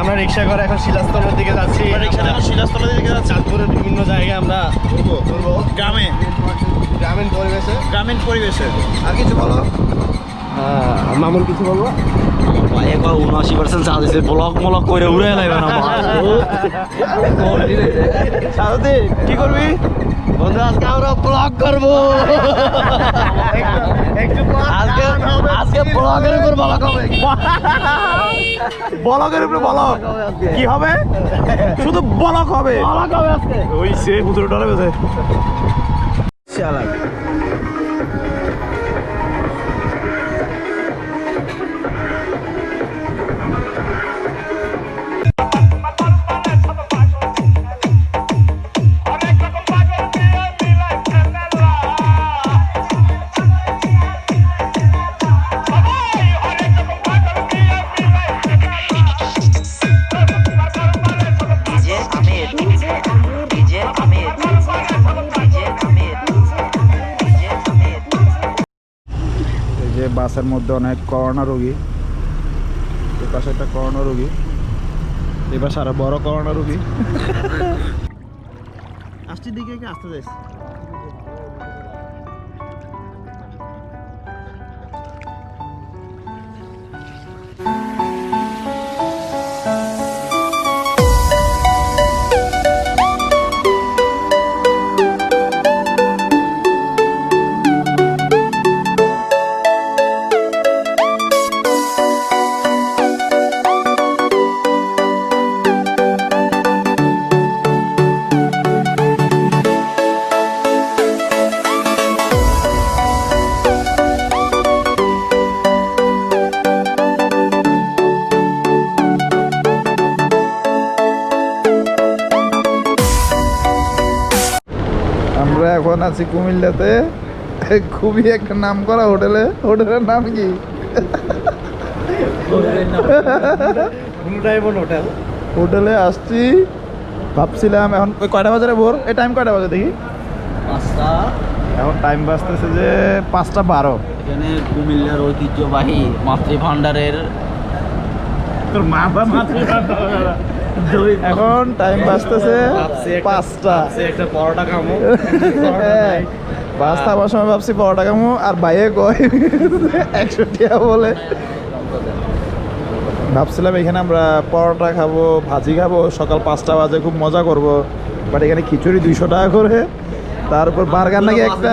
আমরা রিক্সা করে এখন শিলাস্তলের দিকে যাচ্ছি। শিলাস্তলের দিকে যাচ্ছি। চাঁদপুরের বিভিন্ন জায়গায় আমরা ঘুরবো গ্রামীণ পরিবেশে। আর কিছু বলো? মামুন কিছু বলবো? একবার ৭৯% চার্জ দিচ্ছে, ব্লক মলক করে উড়ে লাগবে না। কি করবি বন্ধু? আজকে আমরা ব্লগ করবো। আজকে ব্লগের উপর ব্লক হবে। ব্লগের উপরে ব্লগ কি হবে? শুধু ব্লগ হবে। ওই সে পুতুল ডরে বেঁধে চালাক। বাসের মধ্যে অনেক করোনা রোগী, এর পাশে একটা করোনা রোগী, এবার সারা বড় করোনা রোগী। আসটির দিকে কি আসতে যাইছে? আমরা এখন আছি কুমিল্লাতে, খুবই একটা নাম করা হোটেলে। হোটেলের নাম কি? হোটেলে আসছি, ভাবছিলাম এখন কয়টা বাজে রে ভোর? এই টাইম কয়টা বাজে দেখি? 5টা। এখন টাইম বাজতেছে যে 5:12। এখানে কুমিল্লার ঐতিহ্যবাহী মাতৃভান্ডারের তোর মা বা মাতৃভান্ডার। এখন টাইম বাজতেছে 5টা। একটা পরোটা খামো। 5টা আমার সময় ভাবছি পরোটা খামো, আর বাইরে কয় 100 টাকা বলে। ভাবছিলাম এখানে আমরা পরোটা খাবো, ভাজি খাবো, সকাল 5টা বাজে খুব মজা করব। বাট এখানে খিচুড়ি 200 টাকা করে, তার উপর বার্গার নাকি একটা।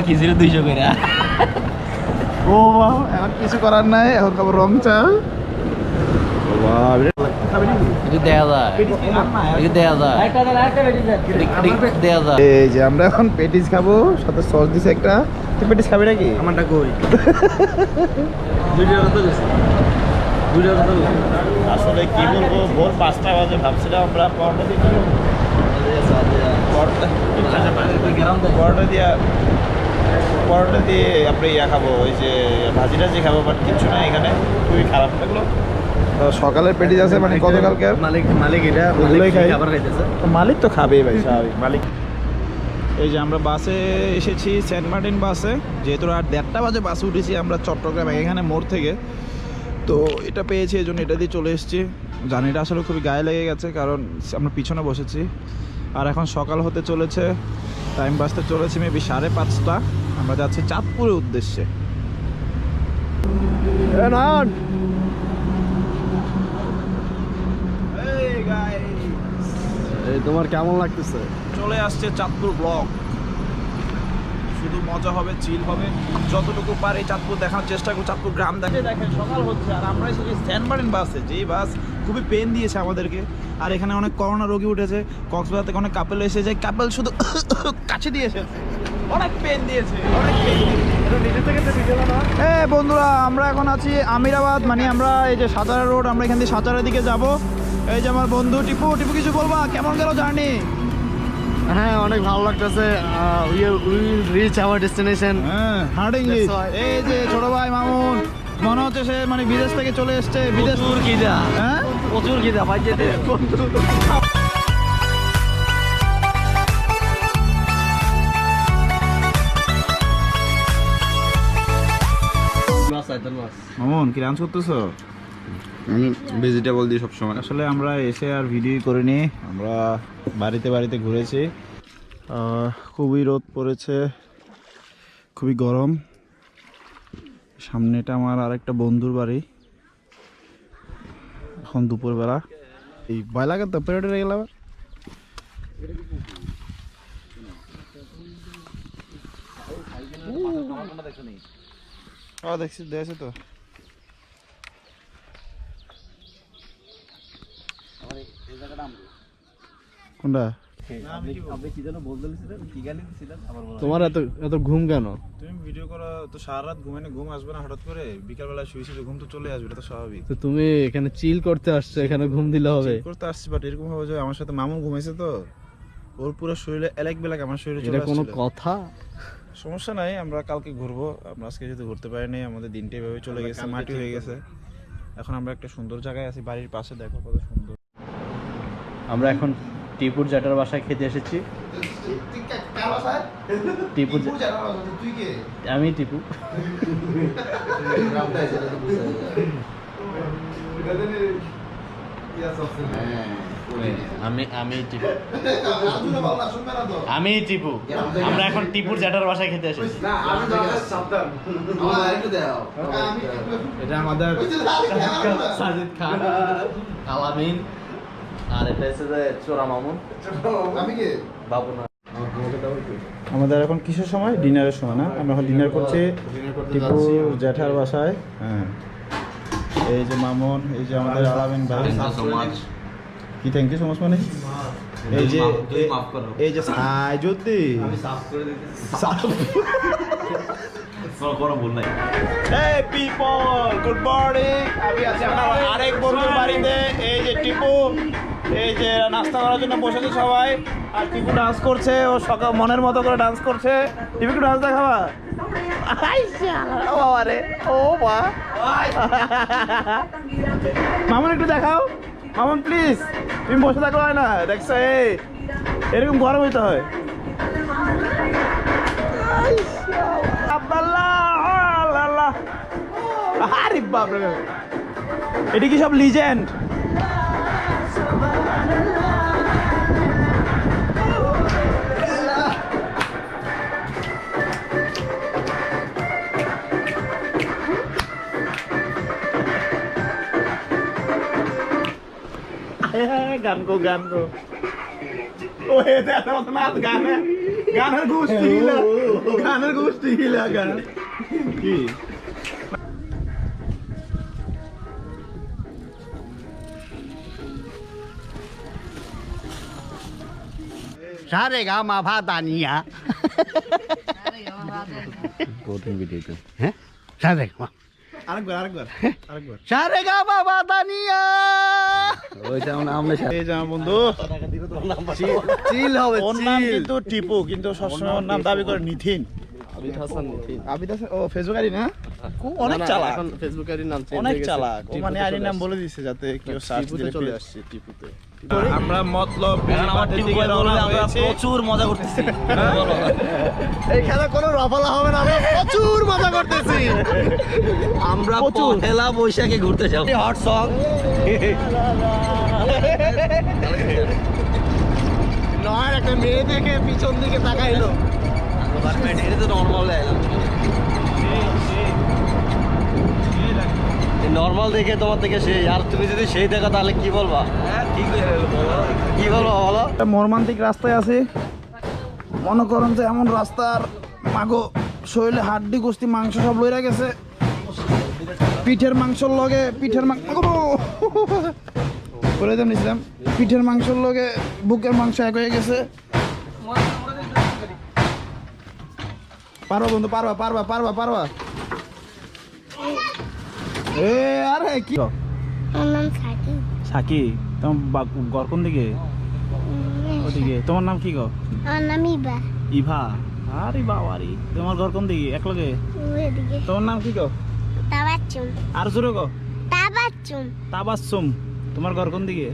খিচুড়ি 200 করে। ও এখন কিছু করার নাই, এখন খাবো রং চা। এই যে আমরা এখন পেটিস খাবো, সাথে সস দিছে একটা। তুই পেটিস খাবি নাকি? আমারটা কই? আসলে কি বলবো, ভোর 5টা বাজে ভাবছিলাম আমরা পরোটা দিয়ে আমরা ইয়া খাবো, ওই যে ভাজি টাজি খাবো, বাট কিছু না, এখানে খুবই খারাপ লাগলো। সকালের পেটিস আছে মানে গতকালকে মালিক তো খাবেই ভাই, স্বাভাবিক। মালিক এই যে আমরা বাসে এসেছি, সেন্ট মার্টিন বাসে, যেহেতু রাত 1:30 বাজে বাসে উঠেছি আমরা চট্টগ্রাম এখানে মোড় থেকে। তো এটা পেয়েছি, এই জন্য এটা দিয়ে চলে এসেছি। জার্নিটা আসলে খুবই গায়ে লেগে গেছে, কারণ আমরা পিছনে বসেছি। আর এখন সকাল হতে চলেছে, টাইম বাসতে চলেছে মেবি 5:30। আমরা যাচ্ছি চাঁদপুরের উদ্দেশ্যে। তোমার কেমন লাগতেছে? চলে আসছে চাঁদপুর ব্লগ। শুধু মজা হবে, চিল হবে, যতটুকু পারি চাঁদপুর দেখানোর চেষ্টা করবো। চাঁদপুর গ্রাম দেখেন সকাল হচ্ছে, আর আমরা এসেছি সেন্ট মার্টিন বাসে, যেই বাস খুবই পেন দিয়েছে আমাদেরকে। আর এখানে অনেক করোনা রোগী উঠেছে, কক্সবাজার থেকে অনেক কাপেল এসেছে, কাপেল শুধু কাছে দিয়েছে, অনেক পেন দিয়েছে, অনেক পেন দিয়েছে। বন্ধুরা, আমরা এখন আছি আমিরাবাদ, মানে আমরা এই যে সাতারা রোড, আমরা এখান থেকে সাতারার দিকে যাব। এই যে আমার বন্ধু টিপু। টিপু কিছু বলবা, কেমন গেল জার্নি? হ্যাঁ, অনেক ভালো লাগতেছে। Will reach hour destination. হ্যাঁ, হার্ড ইংলিশ। এই যে ছোট ভাই মামুন, মনে হচ্ছে সে মানে বিদেশ থেকে চলে এসছে। বিদেশ খিদা, হ্যাঁ প্রচুর খিদা ভাই, যেতে মামুন কি লাঞ্চ করতেছো? আমি ভেজিটেবল দিই সবসময়। আসলে আমরা এসে আর ভিডিও করিনি, আমরা বাড়িতে বাড়িতে ঘুরেছি। খুবই রোদ পড়েছে, খুবই গরম। সামনেটা আমার আরেকটা বন্ধুর বাড়ি। এখন দুপুরবেলা, এই ভয় লাগে তো পেরেটে গেল আবার। দেখছি দেখছি তো কোনটা? তোমার এত এত ঘুম কেন? তুমি ভিডিও করো তো, সারা রাত ঘুমানো, ঘুম আসবে না হঠাৎ করে? বিকালবেলা শুয়েছি তো ঘুম তো চলে আসবে, এটা তো স্বাভাবিক। তো তুমি এখানে চিল করতে আসছো, এখানে ঘুম দিলে হবে? ঠিক করতে আসছি, বাট এরকম হবে যে আমার সাথে মামুন ঘুমাইছে তো, ওর পুরো শরীরে এলাক বেলাক আমার শরীরে চলে এটা কোনো আসছিল। কথা? সমস্যা নাই, আমরা কালকে ঘুরবো। আমরা আজকে যেহেতু ঘুরতে পারিনি, আমাদের দিনটা এভাবে চলে গেছে, মাটি হয়ে গেছে। এখন আমরা একটা সুন্দর জায়গায় আছি, বাড়ির পাশে, দেখো কত সুন্দর। আমরা এখন টিপুর জ্যাঠার বাসায় খেতে এসেছি। টিপু আমি টিপু। আমি টিপু। আমি টিপু। আমরা এখন টিপুর জ্যাঠার বাসায় খেতে এসেছি। এটা আমাদের সাজিদ খান, আলামিন, আর এটা হচ্ছে যে চোরা মামুন, বাবু না। আমাদের এখন কিসের সময়? ডিনারের সময় না? আমরা এখন ডিনার করছি টিপুর জ্যাঠার বাসায়। হ্যাঁ, এই যে মামুন, এই যে আমাদের আলামিন ভাই। কি থ্যাংক ইউ সো মাচ মানে? এই যে এই যে সাই জ্যোতি Hey people, good morning. আমি আছি আমার আরেক বন্ধুর বাড়িতে। এই যে টিপু, এই যে নাস্তা করার জন্য বসেছে সবাই। আর টিপু ডান্স করছে, ও সকাল মনের মতো করে ডান্স করছে। টিপু একটু ডান্স দেখাবা? ও বাবা রে, ও বা মামুন একটু দেখাও। মামুন প্লিজ, তুমি বসে থাকলে হয় না? দেখছো এই এরকম গরম হইতে হয়। আরে বাপরে, এটা কি সব লিজেন্ড? গান গো গান গো, ও এটা নাচ গানে, গানের গোষ্ঠী গিলা, গানের গোষ্ঠী গিলা গান কি? সারে গা মা ভাদানিয়া হ্যাঁ সারে গা আরেকবার আরেকবার আরেকবার। সারে গা মা ভাদানিয়া ওইটা আমরা এই যে আমার বন্ধু চিল হবে, ওর নাম চিল। কিন্তু টিপু, কিন্তু সবসময় ওর নাম দাবি করে নিথিন। আবিদ হাসান। আবিদ হাসান, ও ফেসবুকারি না? অনেক চালাক, এখন ফেসবুকের নাম চেঞ্জ অনেক হয়ে গেছে। চালাক। ও মানে টিপুতে আইডি চলে নাম আসছে। বলে দিচ্ছে যাতে কেউ সার্চ টিপুতে দিলে চলে পেয়ে- আসছে, টিপুতে। আমরা মতলব আমার টিম রওনা হয়েছি। প্রচুর মজা করতেছি। এই খেলা কোনো রফালা হবে না, আমরা প্রচুর মজা করতেছি। আমরা প্রচুর। পহেলা বৈশাখে ঘুরতে যাবো। হট সং নয় একটা মেয়ে দেখে পিছন দিকে তাকাইলো। এটা তো নর্মাল নর্মাল দেখে তোমার থেকে সেই, আর তুমি যদি সেই দেখো তাহলে কি বলবা? কি বলবো বলো? একটা মর্মান্তিক রাস্তায় আছি। মনে করেন যে এমন রাস্তার মাগো শরীরে হাড্ডি গোস্তি মাংস সব লইরা গেছে। পিঠের মাংসর লগে পিঠের মাংস বলে দিয়েছিলাম, পিঠের মাংসর লগে বুকের মাংস এক হয়ে গেছে। পারবা বন্ধু, পারবা পারবা পারবা পারবা। এ আরে কি আমার নাম সাকি। সাকি, তোমার ঘর কোন দিকে? ওদিকে। তোমার নাম কি গো? আমার নাম ইবা। ইভা। আরে বাবারি, তোমার ঘর কোন দিকে? এক লগে। ওইদিকে তোমার নাম কি গো? তাবাচ্চুম। আর জোরে গো। তাবাচ্চুম। তাবাসসুম। তোমার ঘর কোন দিকে?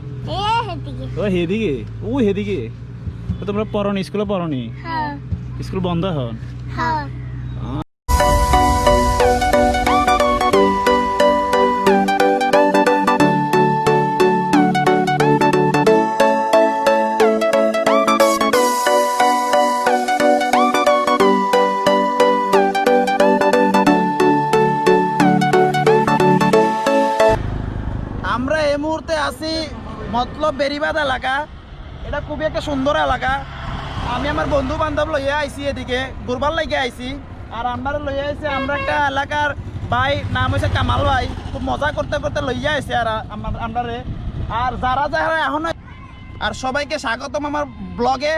হেদিকে। ও হেদিকে, ও হেদিকে। তো তোমরা পড়নি, স্কুলে পড়নি? হ্যাঁ স্কুল বন্ধ এখন? হ্যাঁ এই মুহূর্তে আছি মতলব বেরিবাদ এলাকা। এটা খুবই একটা সুন্দর এলাকা। আমি আমার বন্ধু বান্ধব লইয়া আইছি, এদিকে ঘুরবার লাগিয়ে আইছি। আর আমরা লইয়া আইছি আমরা একটা এলাকার ভাই, নাম হচ্ছে কামাল ভাই। খুব মজা করতে করতে লইয়া আইছি আর আমরারে। আর যারা যারা এখন, আর সবাইকে স্বাগতম আমার ব্লগে।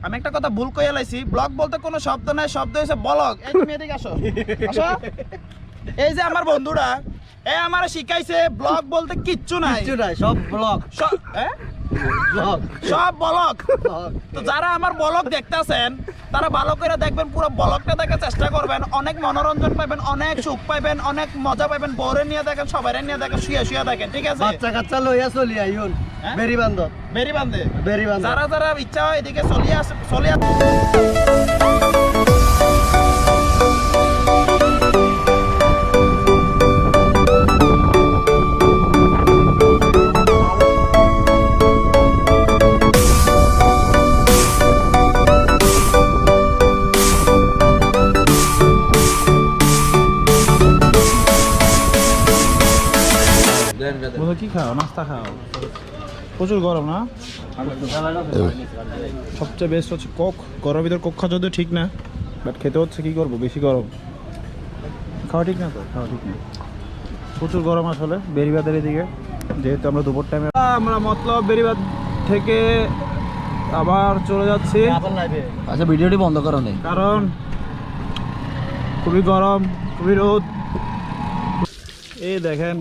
আমি একটা কথা ভুল কইয়া লাইছি, ব্লগ বলতে কোনো শব্দ নাই, শব্দ হচ্ছে ব্লগ। এই তুমি এদিকে আসো, আসো। এই যে আমার বন্ধুরা, এ আমার শিখাইছে ব্লগ বলতে কিচ্ছু নাই, সব ব্লগ সব ব্লগ। তো যারা আমার ব্লগ দেখতেছেন তারা ভালো করে দেখবেন, পুরো ব্লগটা দেখার চেষ্টা করবেন। অনেক মনোরঞ্জন পাবেন, অনেক সুখ পাবেন, অনেক মজা পাবেন। বউরে নিয়ে দেখেন, সবাই নিয়ে দেখেন, শুয়ে শুয়ে দেখেন, ঠিক আছে? বাচ্চা কাচ্চা লইয়া চলি আইন হ্যাঁ? বেরিবান্ধ বেরিবান্ধে বেরিবান্ধ যারা যারা ইচ্ছা হয় এদিকে চলে আসে, চলে আসে। কি খাও? নাস্তা খাও? প্রচুর গরম না? সবচেয়ে বেস্ট হচ্ছে কোক। গরমের ভিতর কোক খাওয়া যদিও ঠিক না, বাট খেতে হচ্ছে, কি করবো, বেশি গরম। খাওয়া ঠিক না তো, খাওয়া ঠিক না। প্রচুর গরম আসলে বেরিবাদের এদিকে, যেহেতু আমরা দুপুর টাইমে। আমরা মতলব বেরিবাদ থেকে আবার চলে যাচ্ছি। আচ্ছা, ভিডিওটি বন্ধ করো নেই, কারণ খুবই গরম, খুবই রোদ। এই দেখেন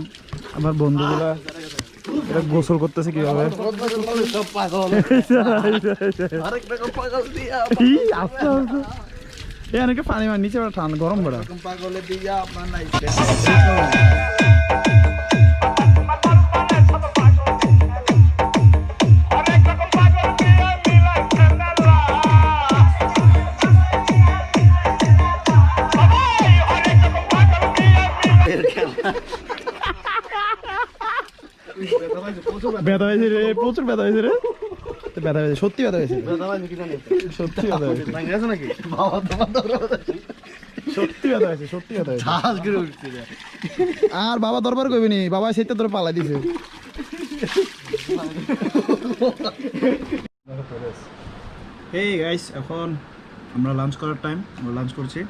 আমার বন্ধুগুলা এটা গোসল করতেছে কিভাবে। সব পাগল অনেকে পানি মার নিচে ঠান্ডা গরম বড়া পাগলে দিয়া আপনার নাই। ব্যথা হয়েছে রে, প্রচুর ব্যথা হয়েছে রে, ব্যথা হয়েছে, সত্যি ব্যথা হয়েছে, সত্যি ব্যথা হয়েছে, সত্যি ব্যথা হয়েছে, সত্যি ব্যথা হয়েছে। আর বাবা দরবার করবি নি, বাবা সেটা তোর পালাই দিছে। এই গাইস, এখন আমরা লাঞ্চ করার টাইম। আমরা লাঞ্চ করছি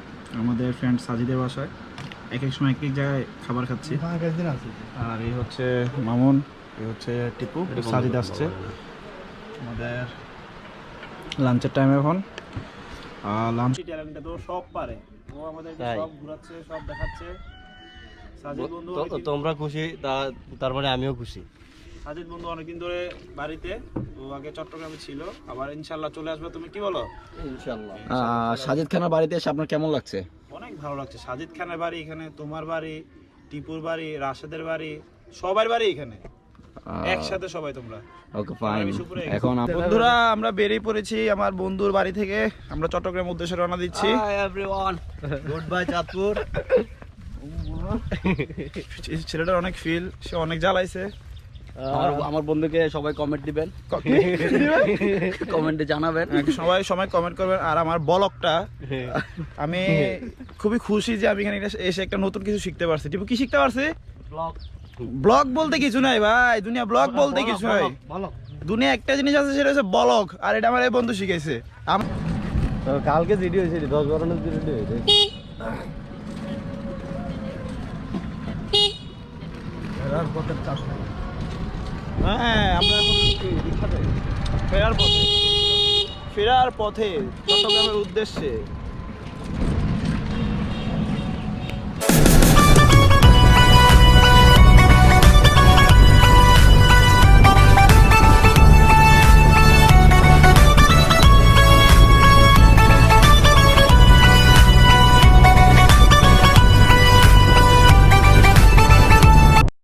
আমাদের ফ্রেন্ড সাজিদের বাসায়। এক এক সময় এক এক জায়গায় খাবার খাচ্ছি। আর এই হচ্ছে মামুন, এই হচ্ছে টিপু, সাজিদ আসছে। আমাদের লাঞ্চের টাইম এখন। লাঞ্চ ট্যালেন্টটা তো সব পারে, ও আমাদেরকে সব ঘোরাচ্ছে, সব দেখাচ্ছে। সাজিদ বন্ধু, তোমরা খুশি, তার মানে আমিও খুশি। সাজিদ বন্ধু অনেকদিন ধরে বাড়িতে, ও আগে চট্টগ্রামে ছিল, আবার ইনশাল্লাহ চলে আসবে। তুমি কি বলো? ইনশাআল্লাহ। সাজিদ খানের বাড়িতে এসে আপনার কেমন লাগছে? অনেক ভালো লাগছে। সাজিদ খানের বাড়ি এখানে, তোমার বাড়ি, টিপুর বাড়ি, রাশেদের বাড়ি, সবার বাড়ি এখানে একসাথে সবাই তোমরা। Okay fine. এখন বন্ধুরা আমরা বেরিয়ে পড়েছি আমার বন্ধুর বাড়ি থেকে। আমরা চট্টগ্রাম উদ্দেশ্যে রওনা দিচ্ছি। Hi everyone, good bye Chandpur. ছেলেটার অনেক ফিল, সে অনেক জ্বালাইছে। আমার বন্ধুকে সবাই কমেন্ট দিবেন, কমেন্টে জানাবেন, সবাই সময় কমেন্ট করবেন। আর আমার ব্লগটা আমি খুবই খুশি যে আমি এখানে এসে একটা নতুন কিছু শিখতে পারছি। টিপু কি শিখতে পারছি? ব্লগ বলতে কিছু নাই ভাই, দুনিয়া ব্লগ বলতে কিছু নাই। দুনিয়া একটা জিনিস আছে, সেটা হচ্ছে ব্লগ। আর এটা আমার এই বন্ধু শিখাইছে। কালকে ভিডিও হয়েছে 10-12 মিনিট ভিডিও হয়েছে। হ্যাঁ, আমরা এখন ফেরার পথে চট্টগ্রামের উদ্দেশ্যে।